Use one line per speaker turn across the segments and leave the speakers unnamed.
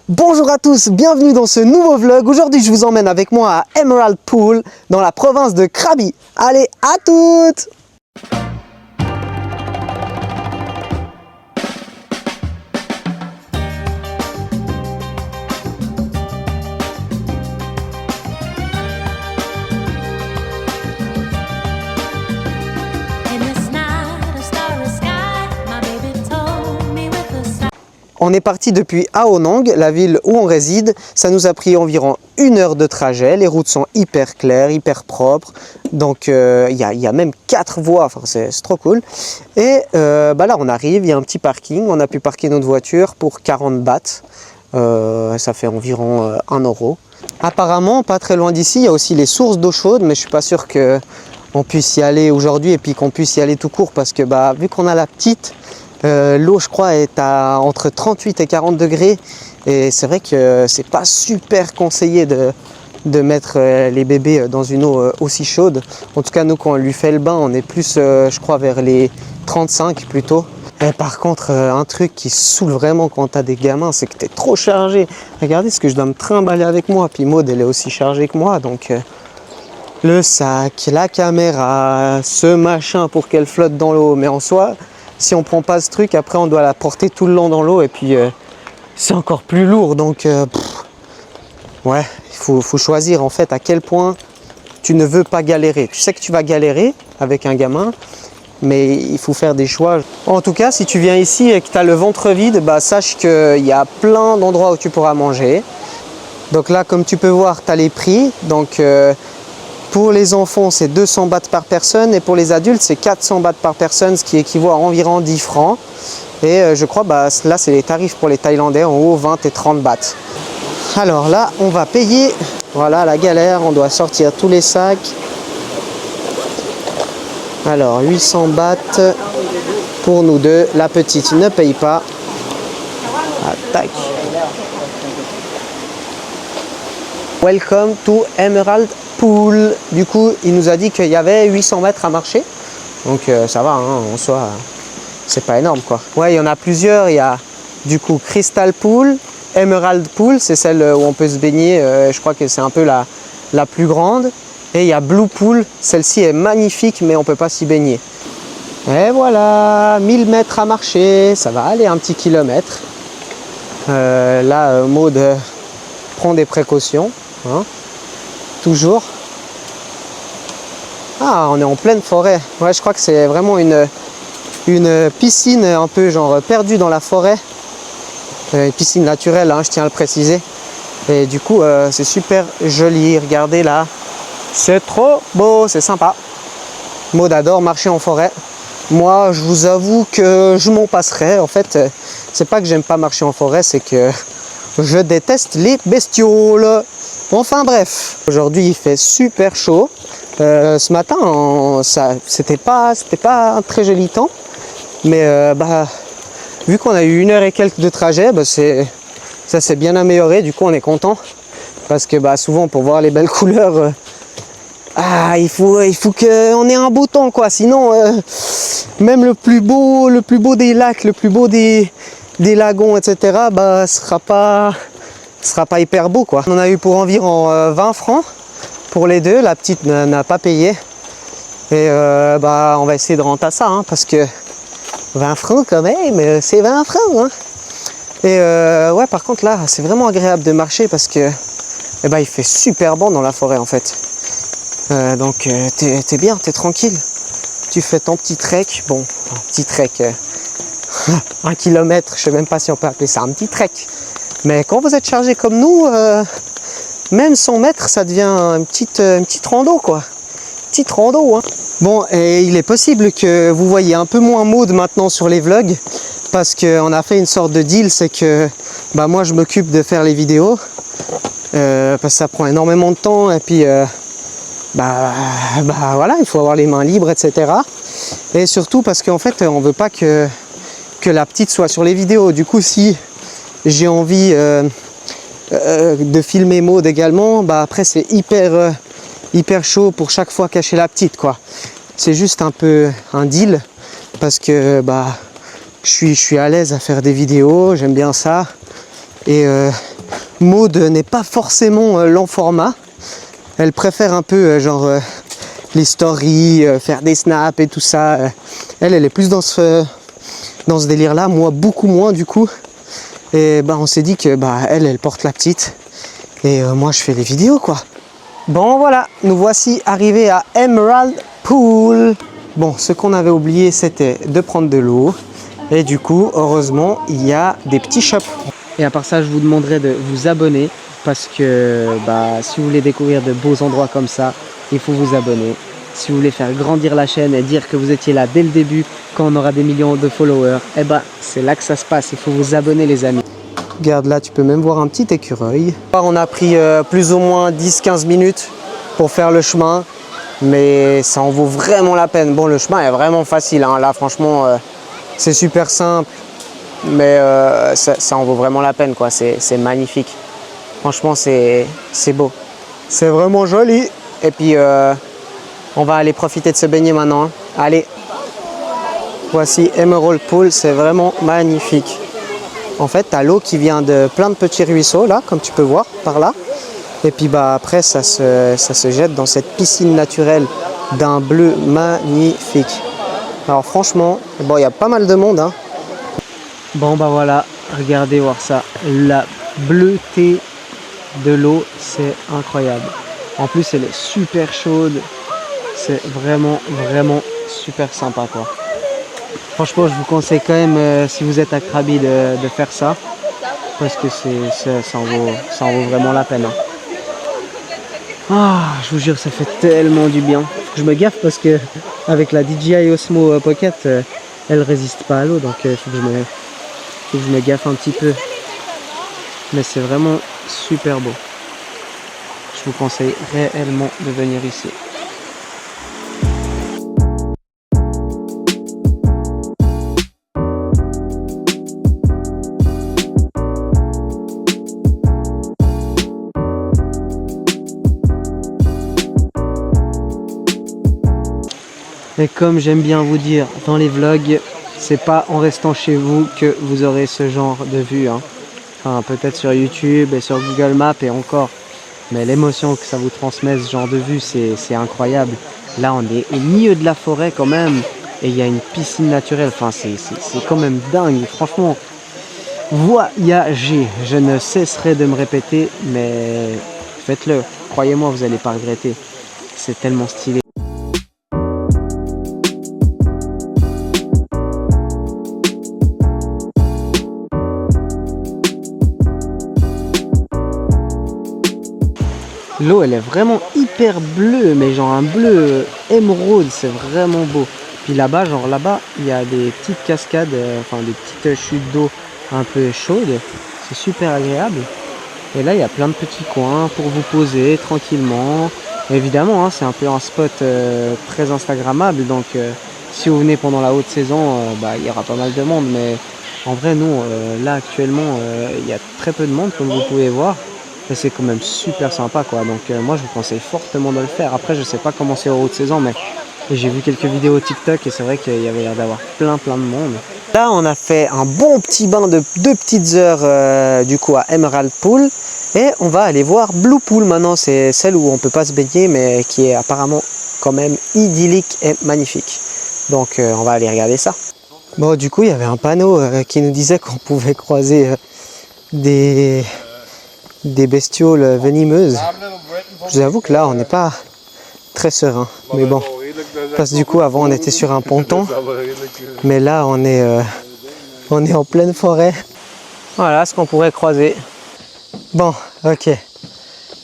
Bonjour à tous, bienvenue dans ce nouveau vlog. Aujourd'hui je vous emmène avec moi à Emerald Pool dans la province de Krabi. Allez, à toutes! On est parti depuis Aonang, la ville où on réside. Ça nous a pris environ 1 heure de trajet. Les routes sont hyper claires, hyper propres. Donc il y a même 4 voies, enfin, c'est trop cool. Et là on arrive, il y a un petit parking. On a pu parquer notre voiture pour 40 bahts. Ça fait environ 1 euro. Apparemment, pas très loin d'ici, il y a aussi les sources d'eau chaude. Mais je suis pas sûr qu'on puisse y aller aujourd'hui et puis qu'on puisse y aller tout court. Parce que vu qu'on a la petite... l'eau je crois est à entre 38 et 40 degrés et c'est vrai que c'est pas super conseillé de mettre les bébés dans une eau aussi chaude. En tout cas nous quand on lui fait le bain on est plus je crois vers les 35 plutôt. Et par contre un truc qui saoule vraiment quand tu as des gamins c'est que tu es trop chargé. Regardez ce que je dois me trimballer avec moi, puis Maud elle est aussi chargée que moi donc le sac, la caméra, ce machin pour qu'elle flotte dans l'eau, mais en soi si on prend pas ce truc, après on doit la porter tout le long dans l'eau et puis c'est encore plus lourd. Donc ouais, il faut choisir en fait à quel point tu ne veux pas galérer. Tu sais que tu vas galérer avec un gamin, mais il faut faire des choix. En tout cas, si tu viens ici et que tu as le ventre vide, sache qu'il y a plein d'endroits où tu pourras manger. Donc là, comme tu peux voir, tu as les prix. Donc pour les enfants, c'est 200 bahts par personne et pour les adultes, c'est 400 bahts par personne, ce qui équivaut à environ 10 francs. Et je crois, là, c'est les tarifs pour les Thaïlandais, en haut, 20 et 30 bahts. Alors là, on va payer. Voilà, la galère, on doit sortir tous les sacs. Alors, 800 bahts pour nous deux. La petite ne paye pas. Ah, tac. Welcome to Emerald Pool. Du coup, il nous a dit qu'il y avait 800 mètres à marcher. Donc ça va, hein, en soi, c'est pas énorme quoi. Ouais, il y en a plusieurs. Il y a du coup Crystal Pool, Emerald Pool, c'est celle où on peut se baigner. Je crois que c'est un peu la plus grande. Et il y a Blue Pool, celle-ci est magnifique, mais on peut pas s'y baigner. Et voilà, 1000 mètres à marcher, ça va aller un petit kilomètre. Là, Maud prend des précautions. Hein. Toujours. Ah, on est en pleine forêt. Ouais, je crois que c'est vraiment une piscine un peu genre perdue dans la forêt. Une piscine naturelle, hein, je tiens à le préciser. Et du coup, c'est super joli. Regardez là. C'est trop beau, c'est sympa. Maud adore marcher en forêt. Moi, je vous avoue que je m'en passerai. En fait, c'est pas que j'aime pas marcher en forêt, c'est que je déteste les bestioles. Enfin bref, aujourd'hui il fait super chaud. Ce matin, c'était pas un très joli temps. Mais vu qu'on a eu 1 heure et quelques de trajet, ça s'est bien amélioré. Du coup on est content. Parce que souvent pour voir les belles couleurs, il faut qu'on ait un beau temps quoi. Sinon, même le plus beau des lacs, le plus beau des lagons, etc. Sera pas hyper beau quoi. On en a eu pour environ 20 francs pour les deux. La petite n'a pas payé. Et on va essayer de rentrer à ça hein, parce que 20 francs quand même, c'est 20 francs. Hein. Et ouais, par contre là, c'est vraiment agréable de marcher parce que il fait super bon dans la forêt en fait. Donc t'es bien, t'es tranquille. Tu fais ton petit trek. Bon, un petit trek. 1 kilomètre, je sais même pas si on peut appeler ça un petit trek. Mais quand vous êtes chargé comme nous, même 100 mètres, ça devient une petite rando, quoi. Petite rando, hein. Bon, et il est possible que vous voyez un peu moins Maud maintenant sur les vlogs, parce qu'on a fait une sorte de deal, c'est que moi je m'occupe de faire les vidéos, parce que ça prend énormément de temps, et puis voilà, il faut avoir les mains libres, etc. Et surtout parce qu'en fait, on veut pas que la petite soit sur les vidéos. Du coup, si j'ai envie de filmer Maud également, après c'est hyper chaud pour chaque fois cacher la petite quoi. C'est juste un peu un deal parce que je suis à l'aise à faire des vidéos, j'aime bien ça et Maud n'est pas forcément lent format. Elle préfère un peu les stories, faire des snaps et tout ça. Elle est plus dans ce délire là, moi beaucoup moins du coup. Et on s'est dit que elle porte la petite et moi je fais les vidéos quoi. Bon voilà, nous voici arrivés à Emerald Pool. Bon, ce qu'on avait oublié c'était de prendre de l'eau et du coup heureusement il y a des petits shops. Et à part ça je vous demanderai de vous abonner parce que si vous voulez découvrir de beaux endroits comme ça, il faut vous abonner. Si vous voulez faire grandir la chaîne et dire que vous étiez là dès le début, quand on aura des millions de followers, c'est là que ça se passe, il faut vous abonner les amis. Regarde là, tu peux même voir un petit écureuil. On a pris plus ou moins 10-15 minutes pour faire le chemin, mais ça en vaut vraiment la peine. Bon, le chemin est vraiment facile, hein. Là franchement, c'est super simple, mais ça en vaut vraiment la peine, quoi. C'est magnifique. Franchement, c'est beau. C'est vraiment joli. Et puis, on va aller profiter de se baigner maintenant, hein. Allez, voici Emerald Pool, c'est vraiment magnifique. En fait, tu as l'eau qui vient de plein de petits ruisseaux, là, comme tu peux voir, par là. Et puis après, ça se jette dans cette piscine naturelle d'un bleu magnifique. Alors franchement, il y a pas mal de monde, hein. Bon, voilà, regardez voir ça. La bleuté de l'eau, c'est incroyable. En plus, elle est super chaude. C'est vraiment super sympa, quoi. Franchement, je vous conseille quand même, si vous êtes à Krabi, de faire ça. Parce que ça en vaut vraiment la peine, hein. Je vous jure, ça fait tellement du bien. Je me gaffe parce que avec la DJI Osmo Pocket, elle résiste pas à l'eau. Donc, il faut que je me gaffe un petit peu. Mais c'est vraiment super beau. Je vous conseille réellement de venir ici. Et comme j'aime bien vous dire dans les vlogs, c'est pas en restant chez vous que vous aurez ce genre de vue, hein. Enfin, peut-être sur YouTube et sur Google Maps et encore. Mais l'émotion que ça vous transmet, ce genre de vue, c'est incroyable. Là, on est au milieu de la forêt quand même. Et il y a une piscine naturelle. Enfin, c'est quand même dingue. Franchement, voyagez. Je ne cesserai de me répéter, mais faites-le. Croyez-moi, vous n'allez pas regretter. C'est tellement stylé. L'eau elle est vraiment hyper bleue, mais genre un bleu émeraude, c'est vraiment beau. Puis là-bas, il y a des petites cascades, enfin des petites chutes d'eau un peu chaudes. C'est super agréable. Et là, il y a plein de petits coins pour vous poser tranquillement. Et évidemment, hein, c'est un peu un spot très instagrammable. Donc, si vous venez pendant la haute saison, il y aura pas mal de monde. Mais en vrai, nous, là actuellement, il y a très peu de monde, comme vous pouvez voir. Et c'est quand même super sympa, quoi. Donc moi je vous conseille fortement de le faire. Après je sais pas comment c'est en haute saison, mais j'ai vu quelques vidéos TikTok et c'est vrai qu'il y avait l'air d'avoir plein de monde. Là on a fait un bon petit bain de 2 petites heures du coup à Emerald Pool. Et on va aller voir Blue Pool maintenant. C'est celle où on peut pas se baigner mais qui est apparemment quand même idyllique et magnifique. Donc on va aller regarder ça. Bon du coup il y avait un panneau qui nous disait qu'on pouvait croiser des bestioles venimeuses. Je vous avoue que là on n'est pas très serein, mais bon, parce que du coup avant on était sur un ponton, mais là on est en pleine forêt. Voilà ce qu'on pourrait croiser. Bon, ok,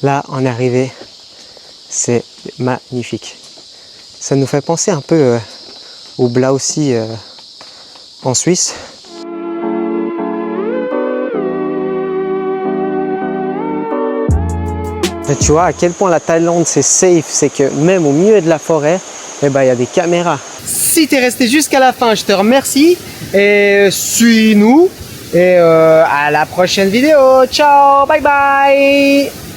là on est arrivé, c'est magnifique. Ça nous fait penser un peu au Blausi en Suisse. Et tu vois à quel point la Thaïlande c'est safe, c'est que même au milieu de la forêt, il y a des caméras. Si tu es resté jusqu'à la fin, je te remercie et suis-nous et à la prochaine vidéo. Ciao, bye bye.